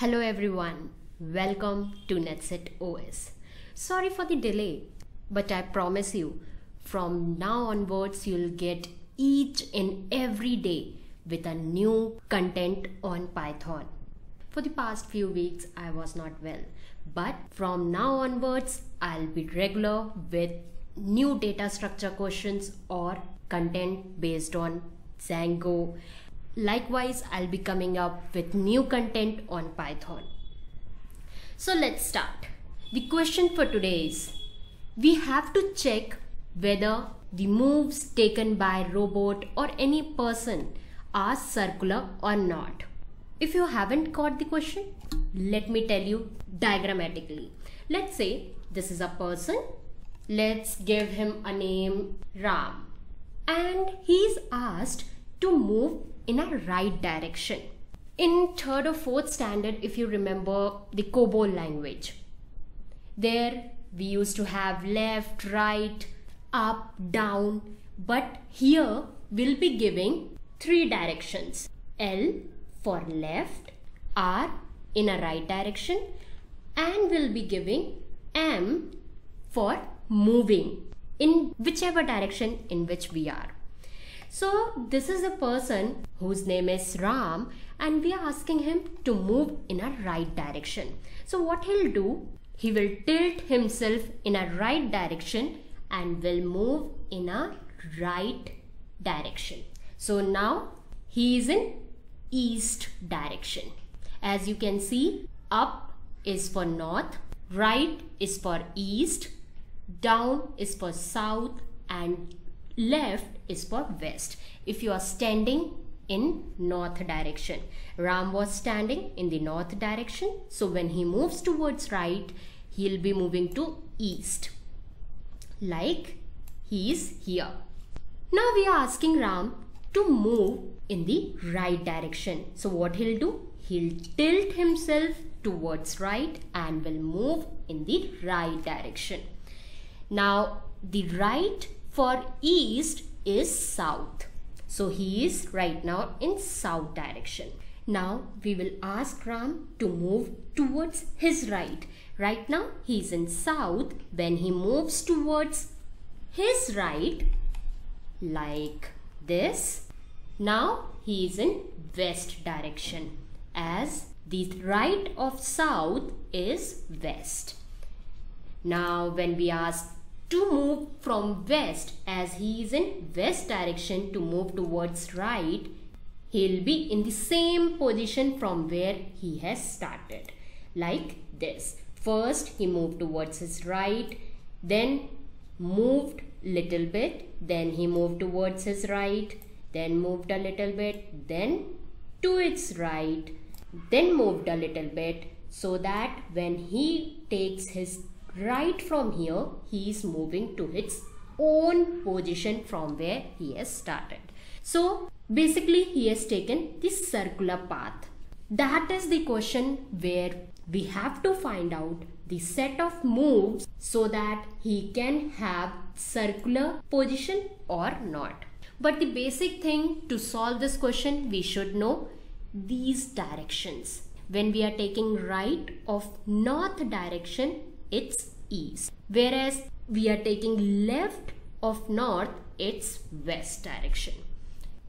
Hello everyone, welcome to NetSet OS. Sorry for the delay, but I promise you, from now onwards you'll get each and every day with a new content on Python. For the past few weeks I was not well, but from now onwards I'll be regular with new data structure questions or content based on Django. Likewise, I'll be coming up with new content on Python. So let's start. The question for today is, we have to check whether the moves taken by robot or any person are circular or not. If you haven't got the question, let me tell you diagrammatically. Let's say this is a person. Let's give him a name Ram. And he's asked to move in a right direction. In 3rd or 4th standard, if you remember the COBOL language, there we used to have left, right, up, down, but here we'll be giving 3 directions. L for left, R in a right direction, and we'll be giving M for moving in whichever direction in which we are. So this is a person whose name is Ram and we are asking him to move in a right direction. So what he'll do, he will tilt himself in a right direction and will move in a right direction. So now he is in east direction. As you can see, up is for north, right is for east, down is for south, and left is for west. If you are standing in north direction, Ram was standing in the north direction, so when he moves towards right, he'll be moving to east, like he is here. Now we are asking Ram to move in the right direction. So what he'll do, he'll tilt himself towards right and will move in the right direction. Now the right for east is south. So he is right now in south direction. Now we will ask Ram to move towards his right. Right now he is in south. When he moves towards his right, like this, now he is in west direction, as the right of south is west. Now when we ask to move from west, as he is in west direction, to move towards right, he'll be in the same position from where he has started, like this. First he moved towards his right, then moved little bit, then he moved towards his right, then moved a little bit, then to its right, then moved a little bit, so that when he takes his right from here, he is moving to his own position from where he has started. So basically he has taken this circular path. That is the question where we have to find out the set of moves so that he can have circular position or not. But the basic thing to solve this question, we should know these directions. When we are taking right of north direction, it's east, whereas we are taking left of north, it's west direction.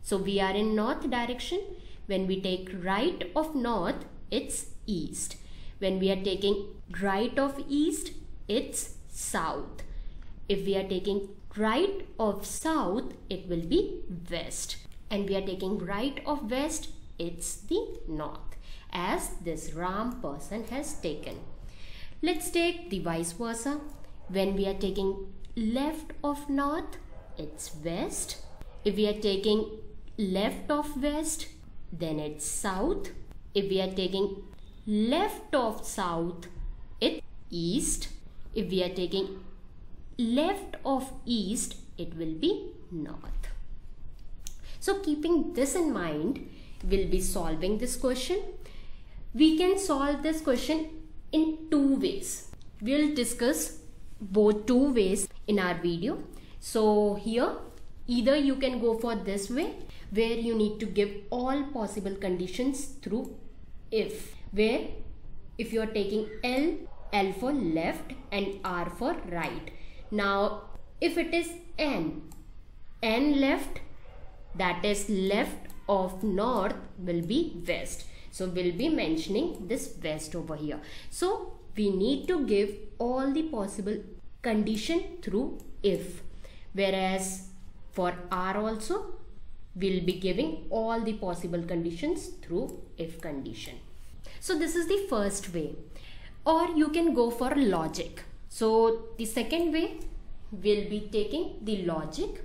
So we are in north direction. When we take right of north, it's east. When we are taking right of east, it's south. If we are taking right of south, it will be west. And we are taking right of west, it's the north, as this Ram person has taken. Let's take the vice versa. When we are taking left of north, it's west. If we are taking left of west, then it's south. If we are taking left of south, it's east. If we are taking left of east, it will be north. So keeping this in mind, we'll be solving this question. We can solve this question in 2 ways. We'll discuss both 2 ways in our video. So here, either you can go for this way, where you need to give all possible conditions through if. where if you are taking L for left and R for right. Now if it is N left, that is left of north will be west. So we'll be mentioning this west over here. So we need to give all the possible condition through if, whereas for R also we'll be giving all the possible conditions through if condition. So this is the first way, or you can go for logic. So the second way, we'll be taking the logic,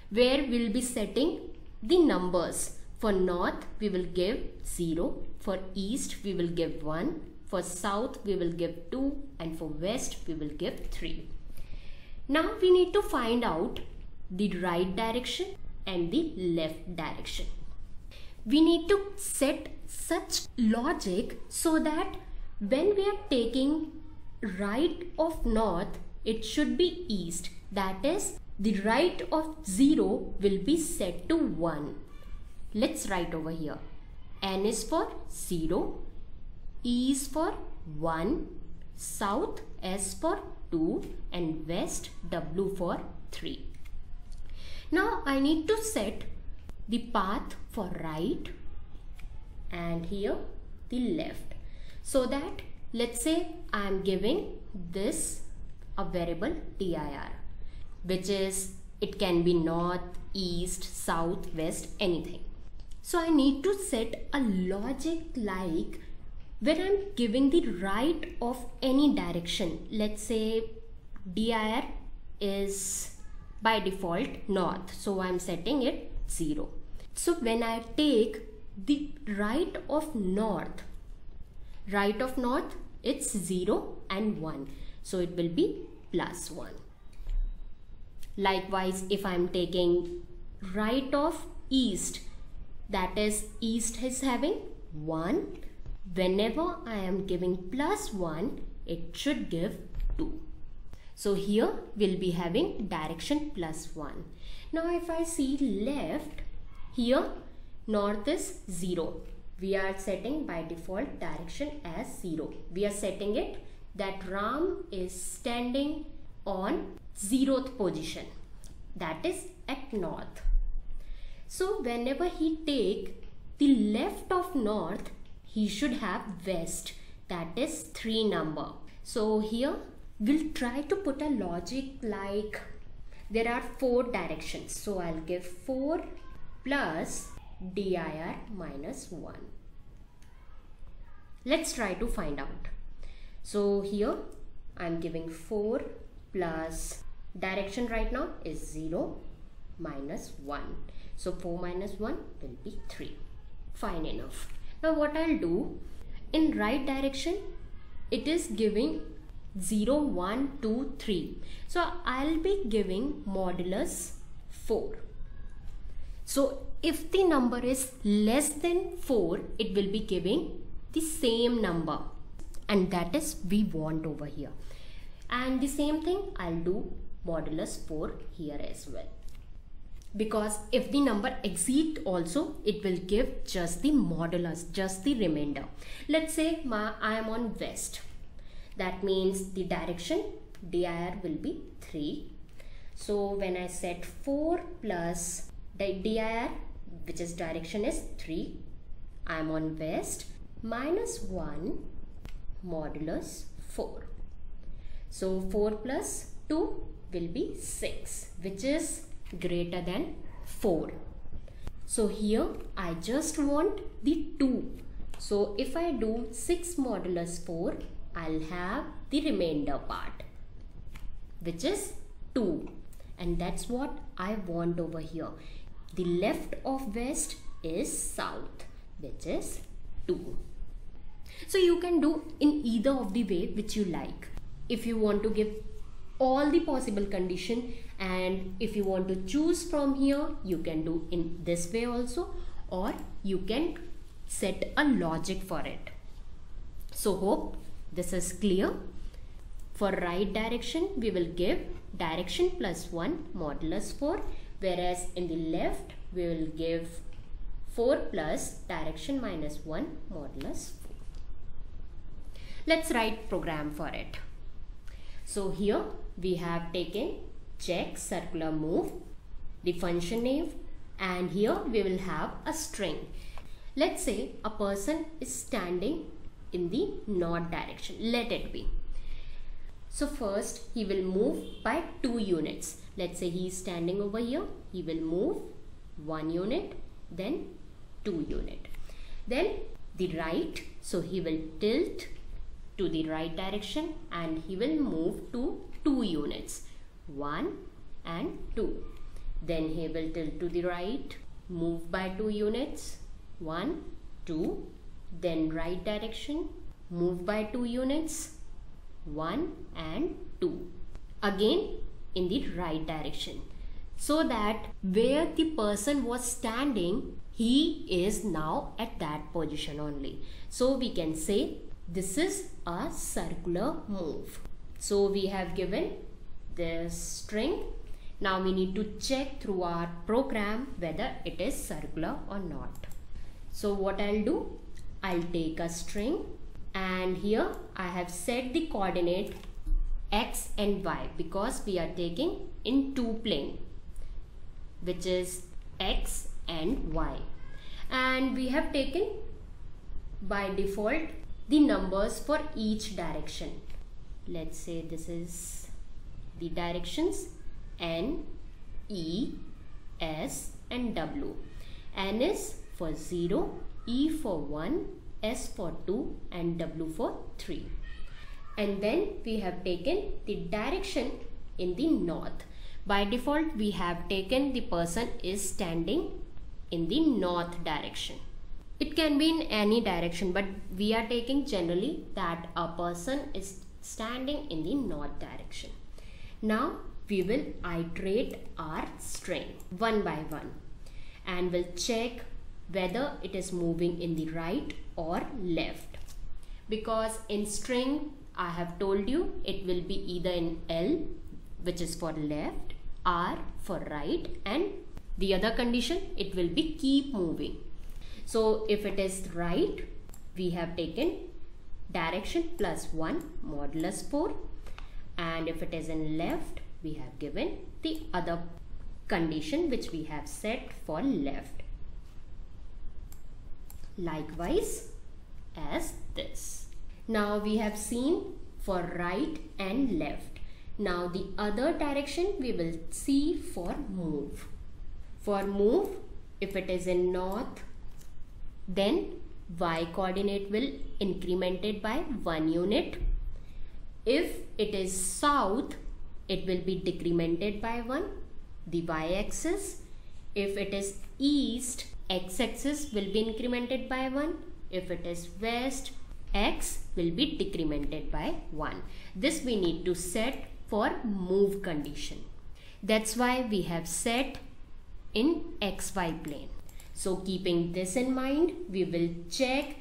where we'll be setting the numbers. For north we will give 0, for east we will give 1, for south we will give 2, and for west we will give 3. Now we need to find out the right direction and the left direction. We need to set such logic so that when we are taking right of north, it should be east. That is, the right of 0 will be set to 1. Let's write over here. N is for 0, E is for 1, south S for 2, and west W for 3. Now I need to set the path for right and here the left, so that let's say I am giving this a variable dir, which is, it can be north, east, south, west, anything. So I need to set a logic like when I'm giving the right of any direction. Let's say dir is by default north, so I'm setting it 0. So when I take the right of north it's 0 and 1, so it will be +1. Likewise, if I'm taking right of east, that is, east is having 1, whenever I am giving +1, it should give 2. So here we'll be having direction +1. Now if I see left, here north is 0. We are setting by default direction as 0. We are setting it that Ram is standing on 0th position, that is at north. So whenever he take the left of north, he should have west, that is 3 number. So here we'll try to put a logic like there are 4 directions. So I'll give 4 plus dir minus 1. Let's try to find out. So here I'm giving 4 plus direction right now is 0 minus 1. So 4 minus 1 will be 3. Fine enough. Now what I'll do, in right direction it is giving 0, 1, 2, 3. So I'll be giving modulus 4. So if the number is less than 4, it will be giving the same number, and that is we want over here. And the same thing I'll do modulus 4 here as well, because if the number exceeds also, it will give just the modulus, just the remainder. Let's say I am on west. That means the direction dir will be 3. So when I set 4 plus dir, which is direction is 3, I am on west, minus 1 modulus 4. So 4 plus 2 will be 6, which is greater than 4. So here I just want the 2. So if I do 6 modulus 4, I'll have the remainder part, which is 2, and that's what I want over here. The left of west is south, which is 2. So you can do in either of the way which you like. If you want to give all the possible condition, and if you want to choose from here, you can do in this way also, or you can set a logic for it. So hope this is clear. For right direction, we will give direction plus 1 modulus 4, whereas in the left we will give 4 plus direction minus 1 modulus 4. Let's write program for it. So here we have taken check circular move, the function name, and here we will have a string. Let's say a person is standing in the north direction. Let it be. So first he will move by 2 units. Let's say he is standing over here. He will move 1 unit, then 2 unit. Then the right, so he will tilt to the right direction and he will move to 2 units, 1 and 2. Then he will tilt to the right, move by 2 units, 1, 2, then right direction, move by 2 units, 1 and 2. Again in the right direction. So that where the person was standing, he is now at that position only. So we can say this is a circular move. So we have given this string. Now we need to check through our program whether it is circular or not. So what I'll do, I'll take a string and here I have set the coordinate x and y because we are taking in 2 plane, which is x and y, and we have taken by default the numbers for each direction. Let's say this is the directions N, E, S and W. N is for 0, E for 1, S for 2 and W for 3. And then we have taken the direction in the north. By default we have taken the person is standing in the north direction. It can be in any direction, but we are taking generally that a person is standing in the north direction. Now we will iterate our string one by one and we'll check whether it is moving in the right or left, because in string I have told you it will be either in L, which is for left, R for right, and the other condition it will be keep moving. So if it is right, we have taken direction plus 1 modulus 4, and if it is in left, we have given the other condition which we have set for left. Likewise as this. Now we have seen for right and left. Now the other direction we will see for move. For move, if it is in north, then y coordinate will incremented by 1 unit. If it is south, it will be decremented by 1, the y-axis. If it is east, x-axis will be incremented by 1. If it is west, x will be decremented by 1. This we need to set for move condition. That's why we have set in xy plane. So keeping this in mind, we will check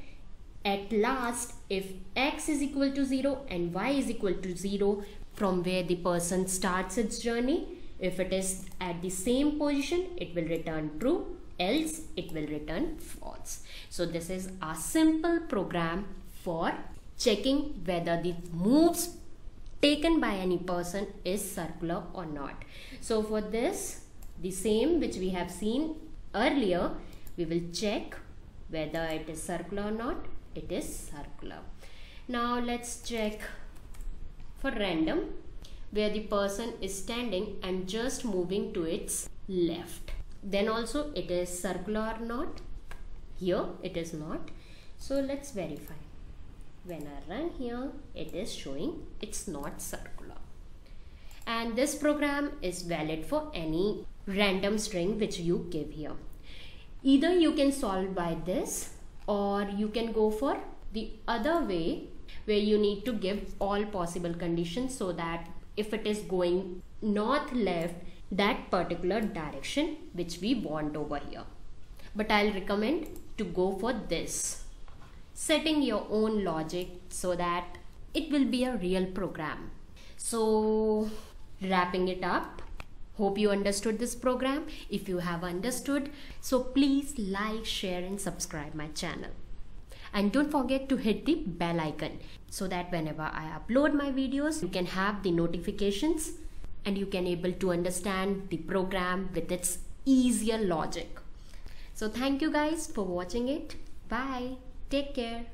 at last if x is equal to 0 and y is equal to 0 from where the person starts its journey. If it is at the same position, it will return true, else it will return false. So this is a simple program for checking whether the moves taken by any person is circular or not. So for this, the same which we have seen earlier, we will check whether it is circular or not. It is circular. Now let's check for random, where the person is standing and just moving to its left. Then also it is circular or not. Here it is not. So let's verify. When I run here, it is showing it's not circular. And this program is valid for any random string which you give here. Either you can solve by this, or you can go for the other way where you need to give all possible conditions, so that if it is going north left, that particular direction which we want over here. But I'll recommend to go for this, setting your own logic so that it will be a real program. So wrapping it up, hope you understood this program. If you have understood, so please like, share and subscribe my channel. And don't forget to hit the bell icon so that whenever I upload my videos, you can have the notifications and you can able to understand the program with its easier logic. So thank you guys for watching it. Bye. Take care.